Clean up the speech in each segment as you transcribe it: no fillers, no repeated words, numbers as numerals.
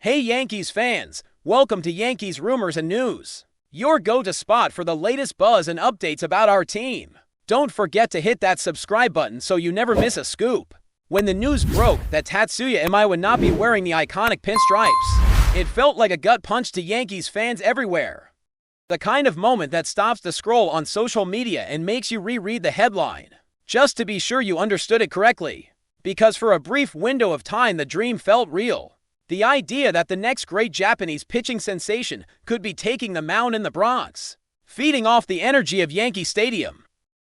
Hey Yankees fans, welcome to Yankees Rumors and News, your go-to spot for the latest buzz and updates about our team. Don't forget to hit that subscribe button so you never miss a scoop. When the news broke that Tatsuya Imai would not be wearing the iconic pinstripes, it felt like a gut punch to Yankees fans everywhere. The kind of moment that stops the scroll on social media and makes you reread the headline, just to be sure you understood it correctly. Because for a brief window of time the dream felt real. The idea that the next great Japanese pitching sensation could be taking the mound in the Bronx, feeding off the energy of Yankee Stadium.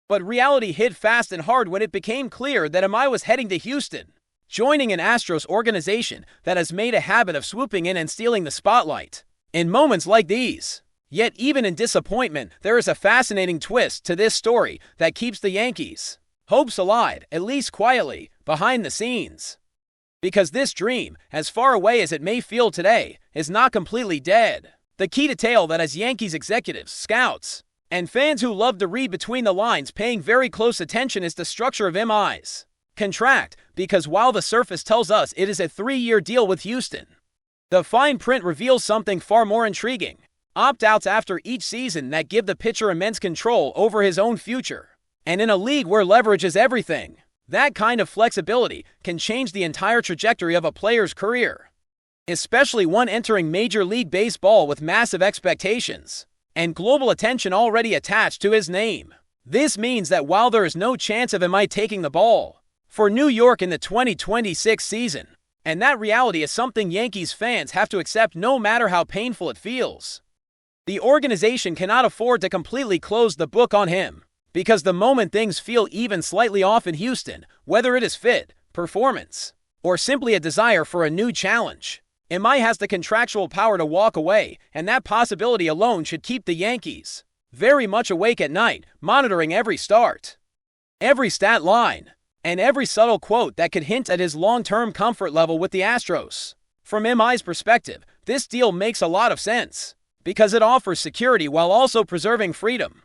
But reality hit fast and hard when it became clear that Imai was heading to Houston, joining an Astros organization that has made a habit of swooping in and stealing the spotlight in moments like these. Yet even in disappointment, there is a fascinating twist to this story that keeps the Yankees' hopes alive, at least quietly, behind the scenes. Because this dream, as far away as it may feel today, is not completely dead. The key detail that has Yankees executives, scouts, and fans who love to read between the lines paying very close attention is the structure of Imai's contract, because while the surface tells us it is a 3-year deal with Houston, the fine print reveals something far more intriguing. Opt-outs after each season that give the pitcher immense control over his own future. And in a league where leverage is everything, that kind of flexibility can change the entire trajectory of a player's career, especially one entering Major League Baseball with massive expectations and global attention already attached to his name. This means that while there is no chance of Imai taking the ball for New York in the 2026 season, and that reality is something Yankees fans have to accept no matter how painful it feels, the organization cannot afford to completely close the book on him. Because the moment things feel even slightly off in Houston, whether it is fit, performance, or simply a desire for a new challenge, Imai has the contractual power to walk away, and that possibility alone should keep the Yankees very much awake at night, monitoring every start, every stat line, and every subtle quote that could hint at his long-term comfort level with the Astros. From Imai's perspective, this deal makes a lot of sense, because it offers security while also preserving freedom,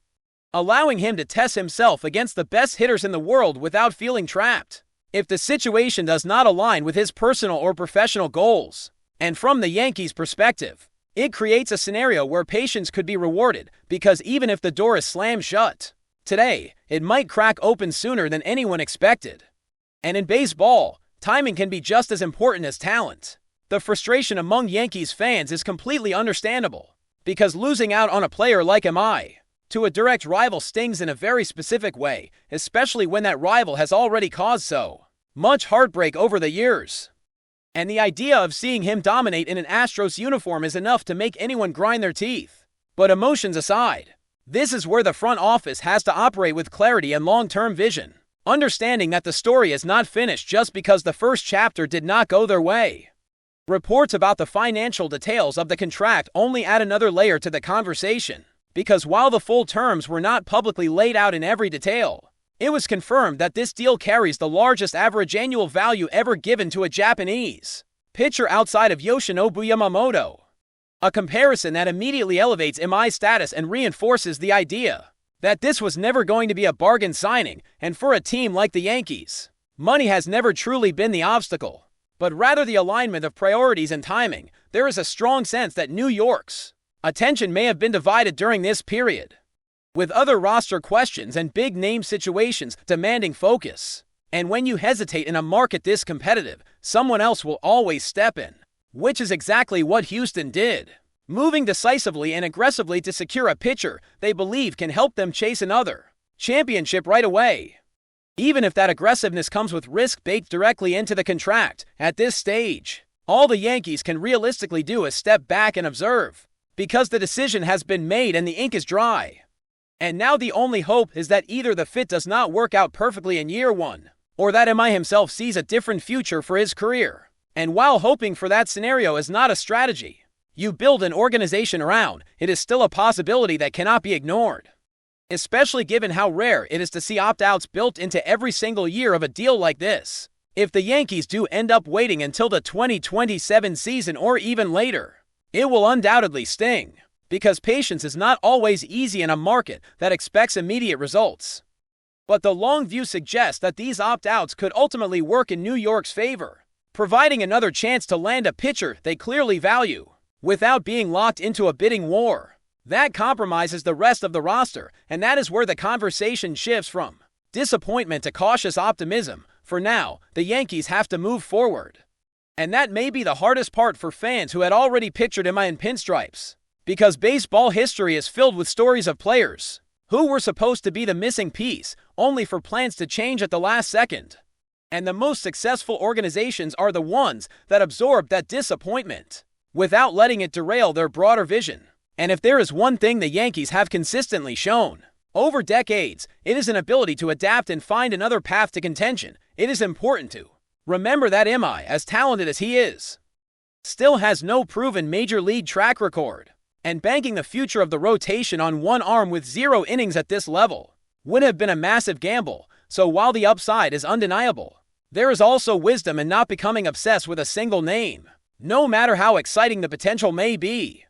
allowing him to test himself against the best hitters in the world without feeling trapped. If the situation does not align with his personal or professional goals, and from the Yankees' perspective, it creates a scenario where patience could be rewarded, because even if the door is slammed shut today, it might crack open sooner than anyone expected. And in baseball, timing can be just as important as talent. The frustration among Yankees fans is completely understandable, because losing out on a player like Imai to a direct rival stings in a very specific way, especially when that rival has already caused so much heartbreak over the years. And the idea of seeing him dominate in an Astros uniform is enough to make anyone grind their teeth. But emotions aside, this is where the front office has to operate with clarity and long-term vision, understanding that the story is not finished just because the first chapter did not go their way. Reports about the financial details of the contract only add another layer to the conversation, because while the full terms were not publicly laid out in every detail, it was confirmed that this deal carries the largest average annual value ever given to a Japanese pitcher outside of Yoshinobu Yamamoto. A comparison that immediately elevates Imai's status and reinforces the idea that this was never going to be a bargain signing, and for a team like the Yankees, money has never truly been the obstacle, but rather the alignment of priorities and timing. There is a strong sense that New York's attention may have been divided during this period, with other roster questions and big-name situations demanding focus. And when you hesitate in a market this competitive, someone else will always step in, which is exactly what Houston did, moving decisively and aggressively to secure a pitcher they believe can help them chase another championship right away. Even if that aggressiveness comes with risk baked directly into the contract, at this stage, all the Yankees can realistically do is step back and observe, because the decision has been made and the ink is dry. And now the only hope is that either the fit does not work out perfectly in year one, or that Imai himself sees a different future for his career. And while hoping for that scenario is not a strategy you build an organization around, it is still a possibility that cannot be ignored, especially given how rare it is to see opt-outs built into every single year of a deal like this. If the Yankees do end up waiting until the 2027 season or even later, it will undoubtedly sting, because patience is not always easy in a market that expects immediate results. But the long view suggests that these opt-outs could ultimately work in New York's favor, providing another chance to land a pitcher they clearly value, without being locked into a bidding war. That compromises the rest of the roster, and that is where the conversation shifts from disappointment to cautious optimism. For now, the Yankees have to move forward. And that may be the hardest part for fans who had already pictured him in pinstripes, because baseball history is filled with stories of players who were supposed to be the missing piece, only for plans to change at the last second. And the most successful organizations are the ones that absorb that disappointment without letting it derail their broader vision. And if there is one thing the Yankees have consistently shown over decades, it is an ability to adapt and find another path to contention. It is important to remember that MI, as talented as he is, still has no proven major league track record, and banking the future of the rotation on one arm with 0 innings at this level would have been a massive gamble. So while the upside is undeniable, there is also wisdom in not becoming obsessed with a single name, no matter how exciting the potential may be.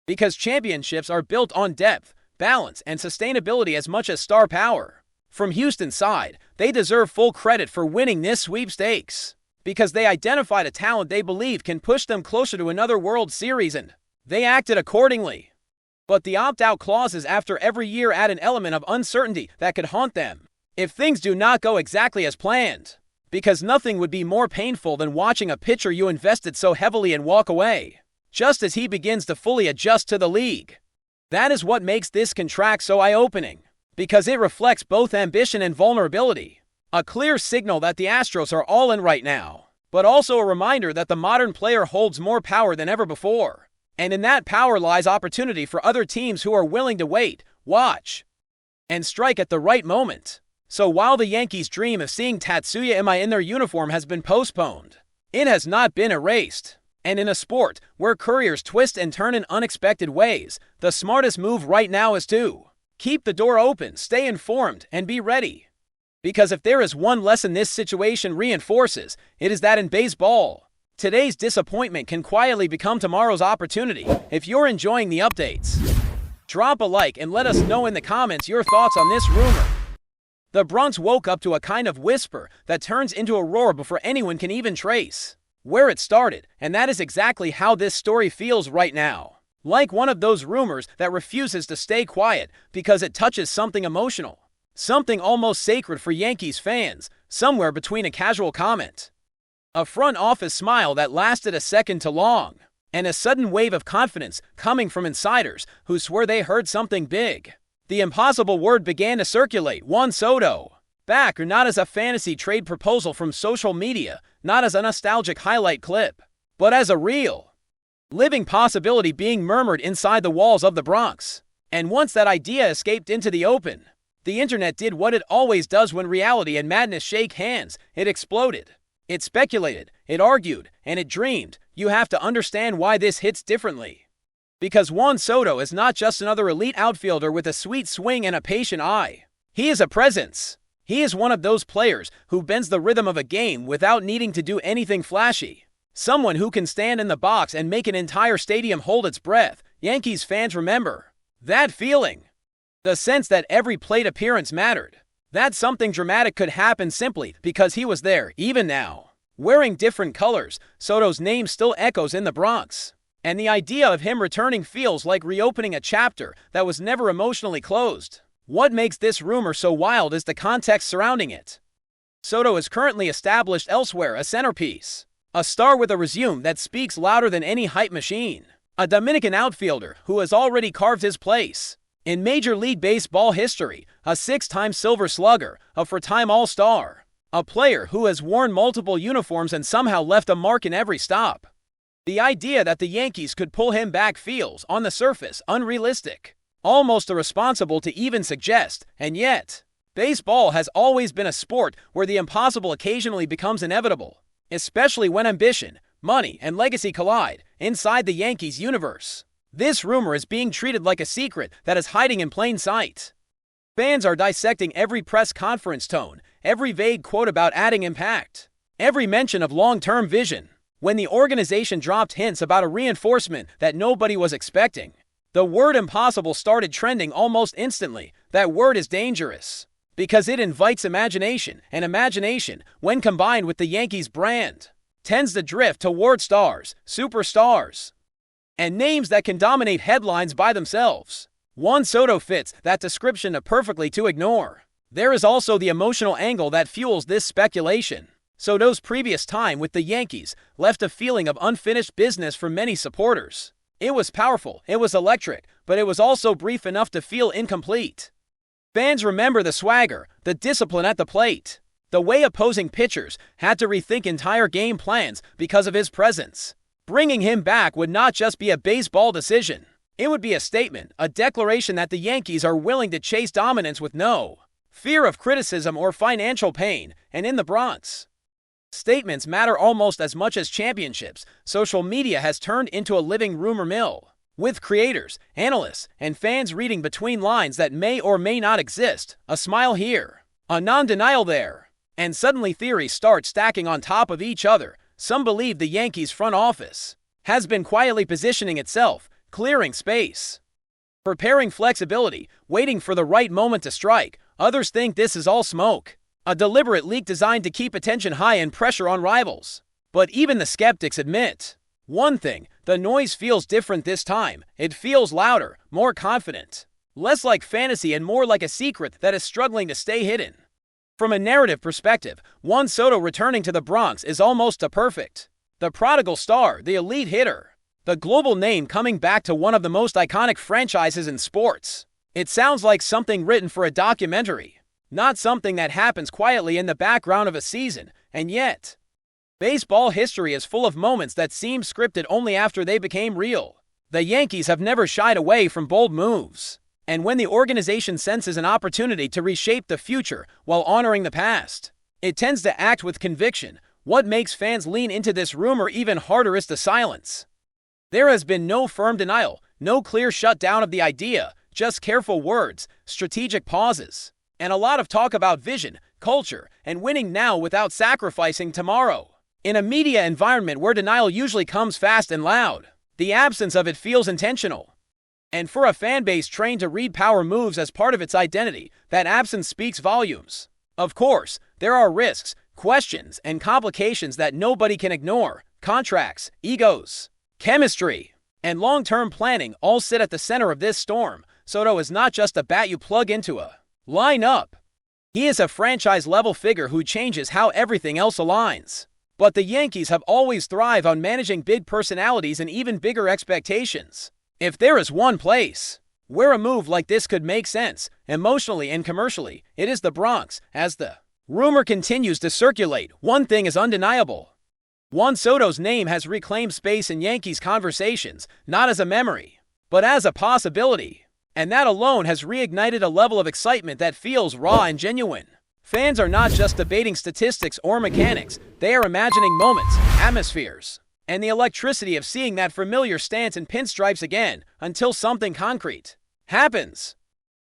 Because championships are built on depth, balance, and sustainability as much as star power. From Houston's side, they deserve full credit for winning this sweepstakes, because they identified a talent they believe can push them closer to another World Series, and they acted accordingly. But the opt-out clauses after every year add an element of uncertainty that could haunt them if things do not go exactly as planned. Because nothing would be more painful than watching a pitcher you invested so heavily in walk away, just as he begins to fully adjust to the league. That is what makes this contract so eye-opening, because it reflects both ambition and vulnerability. A clear signal that the Astros are all in right now, but also a reminder that the modern player holds more power than ever before. And in that power lies opportunity for other teams who are willing to wait, watch, and strike at the right moment. So while the Yankees' dream of seeing Tatsuya Imai in their uniform has been postponed, it has not been erased. And in a sport where careers twist and turn in unexpected ways, the smartest move right now is to keep the door open, stay informed, and be ready. Because if there is one lesson this situation reinforces, it is that in baseball, today's disappointment can quietly become tomorrow's opportunity. If you're enjoying the updates, drop a like and let us know in the comments your thoughts on this rumor. The BRONX woke up to a kind of whisper that turns into a roar before anyone can even trace where it started, and that is exactly how this story feels right now. Like one of those rumors that refuses to stay quiet because it touches something emotional, something almost sacred for Yankees fans, somewhere between a casual comment, a front office smile that lasted a second too long, and a sudden wave of confidence coming from insiders who swear they heard something big. The impossible word began to circulate: Juan Soto back, or not as a fantasy trade proposal from social media, not as a nostalgic highlight clip, but as a real, living possibility being murmured inside the walls of the Bronx. And once that idea escaped into the open, the internet did what it always does when reality and madness shake hands. It exploded. It speculated, it argued, and it dreamed. You have to understand why this hits differently. Because Juan Soto is not just another elite outfielder with a sweet swing and a patient eye. He is a presence. He is one of those players who bends the rhythm of a game without needing to do anything flashy. Someone who can stand in the box and make an entire stadium hold its breath. Yankees fans remember that feeling. The sense that every plate appearance mattered. That something dramatic could happen simply because he was there. Even now, wearing different colors, Soto's name still echoes in the Bronx. And the idea of him returning feels like reopening a chapter that was never emotionally closed. What makes this rumor so wild is the context surrounding it. Soto is currently established elsewhere, a centerpiece, a star with a resume that speaks louder than any hype machine, a Dominican outfielder who has already carved his place in Major League Baseball history, a 6-time Silver Slugger, a 4-time All-Star, a player who has worn multiple uniforms and somehow left a mark in every stop. The idea that the Yankees could pull him back feels, on the surface, unrealistic, almost irresponsible to even suggest, and yet, baseball has always been a sport where the impossible occasionally becomes inevitable, especially when ambition, money, and legacy collide inside the Yankees universe. This rumor is being treated like a secret that is hiding in plain sight. Fans are dissecting every press conference tone, every vague quote about adding impact, every mention of long-term vision. When the organization dropped hints about a reinforcement that nobody was expecting, the word impossible started trending almost instantly. That word is dangerous because it invites imagination, and imagination, when combined with the Yankees brand, tends to drift toward stars, superstars, and names that can dominate headlines by themselves. Juan Soto fits that description perfectly to ignore. There is also the emotional angle that fuels this speculation. Soto's previous time with the Yankees left a feeling of unfinished business for many supporters. It was powerful, it was electric, but it was also brief enough to feel incomplete. Fans remember the swagger, the discipline at the plate, the way opposing pitchers had to rethink entire game plans because of his presence. Bringing him back would not just be a baseball decision. It would be a statement, a declaration that the Yankees are willing to chase dominance with no fear of criticism or financial pain, and in the Bronx, statements matter almost as much as championships. Social media has turned into a living rumor mill, with creators, analysts, and fans reading between lines that may or may not exist. A smile here, a non-denial there, and suddenly theories start stacking on top of each other. Some believe the Yankees front office has been quietly positioning itself, clearing space, preparing flexibility, waiting for the right moment to strike. Others think this is all smoke, a deliberate leak designed to keep attention high and pressure on rivals. But even the skeptics admit one thing: the noise feels different this time. It feels louder, more confident, less like fantasy and more like a secret that is struggling to stay hidden. From a narrative perspective, Juan Soto returning to the Bronx is almost a perfect. The prodigal star, the elite hitter, the global name coming back to one of the most iconic franchises in sports. It sounds like something written for a documentary, not something that happens quietly in the background of a season. And yet, baseball history is full of moments that seem scripted only after they became real. The Yankees have never shied away from bold moves, and when the organization senses an opportunity to reshape the future while honoring the past, it tends to act with conviction. What makes fans lean into this rumor even harder is the silence. There has been no firm denial, no clear shutdown of the idea, just careful words, strategic pauses, and a lot of talk about vision, culture, and winning now without sacrificing tomorrow. In a media environment where denial usually comes fast and loud, the absence of it feels intentional. And for a fan base trained to read power moves as part of its identity, that absence speaks volumes. Of course, there are risks, questions, and complications that nobody can ignore. Contracts, egos, chemistry, and long-term planning all sit at the center of this storm. Soto is not just a bat you plug into a lineup. He is a franchise-level figure who changes how everything else aligns. But the Yankees have always thrived on managing big personalities and even bigger expectations. If there is one place where a move like this could make sense, emotionally and commercially, it is the Bronx. As the rumor continues to circulate, one thing is undeniable: Juan Soto's name has reclaimed space in Yankees conversations, not as a memory, but as a possibility. And that alone has reignited a level of excitement that feels raw and genuine. Fans are not just debating statistics or mechanics, they are imagining moments, atmospheres, and the electricity of seeing that familiar stance in pinstripes again until something concrete happens.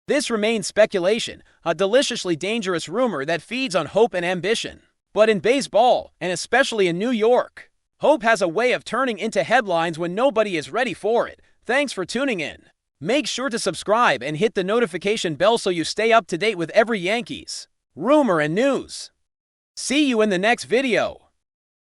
This remains speculation, a deliciously dangerous rumor that feeds on hope and ambition. But in baseball, and especially in New York, hope has a way of turning into headlines when nobody is ready for it. Thanks for tuning in. Make sure to subscribe and hit the notification bell so you stay up to date with every Yankees rumor and news. See you in the next video.